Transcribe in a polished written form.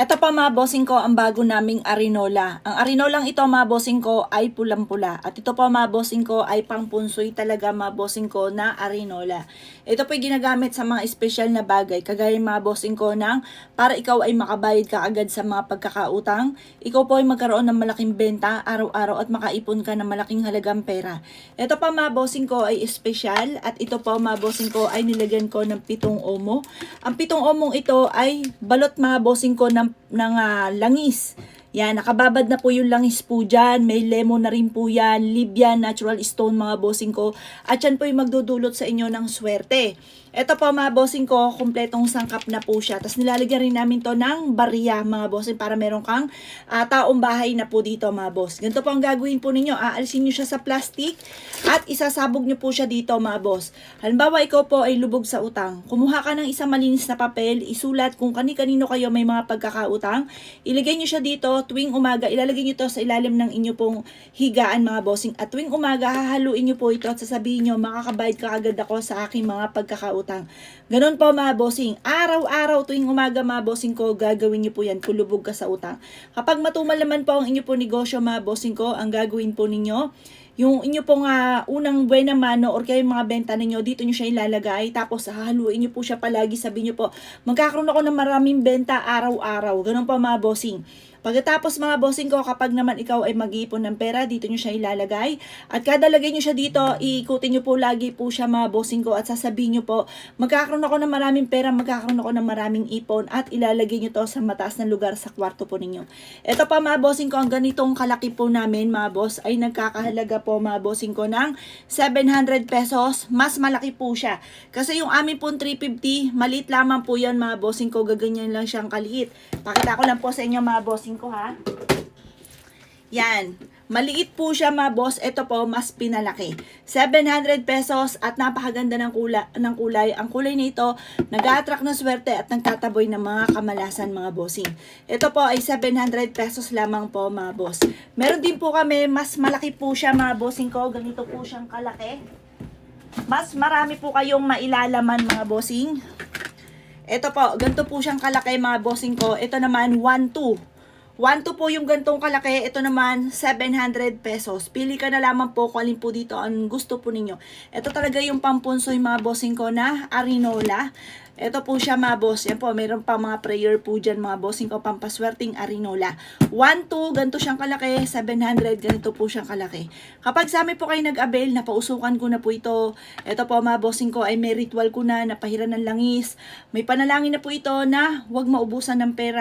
Eto pa mga bossing ko, ang bago naming arinola. Ang arinolang ito mga bossing ko ay pulang-pula. At ito pa mga bossing ko ay pangpunsoy talaga mga bossing ko na arinola. Ito po ay ginagamit sa mga espesyal na bagay. Kagaya mga bossing ko ng para ikaw ay makabayad ka agad sa mga pagkakautang. Ikaw po ay magkaroon ng malaking benta araw-araw at makaipon ka ng malaking halagang pera. Ito pa mga bossing ko ay espesyal. At ito pa mga bossing ko ay nilagyan ko ng 7 omo. Ang 7 omong ito ay balot mga bossing ko ng langis. Yan, nakababad na po yung langis po dyan. May lemon na rin po yan. Libyan, natural stone mga bossing ko. At yan po yung magdudulot sa inyo ng swerte. Ito po mga bossing ko, kumpletong sangkap na po siya. Tapos nilalagyan rin namin to ng bariya mga bossing para meron kang taong bahay na po dito mga boss. Ganito po ang gagawin po ninyo. Aalisin nyo siya sa plastic at isasabog nyo po siya dito mga boss. Halimbawa ikaw po ay lubog sa utang. Kumuha ka ng isang malinis na papel, isulat kung kani-kanino kayo may mga pagkakautang. Ilagay nyo siya dito tuwing umaga. Ilalagay nyo to sa ilalim ng inyo pong higaan mga bossing. At tuwing umaga hahaluin nyo po ito at sasabihin nyo makakabayad ka agad ako sa aking mga pagkakautang. Ganon po mga bossing. Araw-araw tuwing umaga mga bossing ko, gagawin nyo po yan. Kulubog ka sa utang. Kapag matumal naman po ang inyo po negosyo mga bossing ko, ang gagawin po ninyo, yung inyo pong unang buena mano or kayo mga benta ninyo, dito nyo siya ilalagay. Tapos hahaluin nyo po siya palagi. Sabihin nyo po, magkakaroon ako ng maraming benta araw-araw. Ganon po mga bossing. Pagkatapos mga bossing ko, kapag naman ikaw ay mag-iipon ng pera, dito nyo siya ilalagay. At kada lagay nyo siya dito, iikutin nyo po lagi po siya mga bossing ko. At sasabihin nyo po, magkakaroon ako ng maraming pera, magkakaroon ako ng maraming ipon. At ilalagay nyo to sa mataas na lugar sa kwarto po ninyo. Ito pa mga bossing ko, ang ganitong kalaki po namin mga boss, ay nagkakahalaga po mga bossing ko ng 700 pesos. Mas malaki po siya. Kasi yung amin po 350, maliit lamang po yan mga bossing ko. Gaganyan lang siyang kaliit. Pakita ko lang po sa inyo mga bossing ko ha. Yan. Maliit po siya mga boss. Ito po mas pinalaki. 700 pesos at napakaganda ng kulay. Ang kulay nito nag-a-attract ng swerte at nagtataboy ng mga kamalasan mga bossing. Ito po ay 700 pesos lamang po mga boss. Meron din po kami mas malaki po siya mga bossing ko. Ganito po siyang kalaki. Mas marami po kayong mailalaman mga bossing. Ito po, ganito po siyang kalaki mga bossing ko. Ito naman 1-2. 1-2 po yung gantong kalaki. Ito naman 700 pesos. Pili ka na lamang po kung alin po dito ang gusto po ninyo. Ito talaga yung pampunsoy mga bossing ko na arinola. Ito po siya mga boss. Yan po, mayroon pa mga prayer po dyan mga bossing ko, pampaswerting arinola. 1-2, ganito siyang kalaki. 700, ganito po siyang kalaki. Kapag sa amin po kayo nag-avail, napausukan ko na po ito. Ito po mga bossing ko ay may ritual ko na, napahiran ng langis. May panalangin na po ito na huwag maubusan ng pera.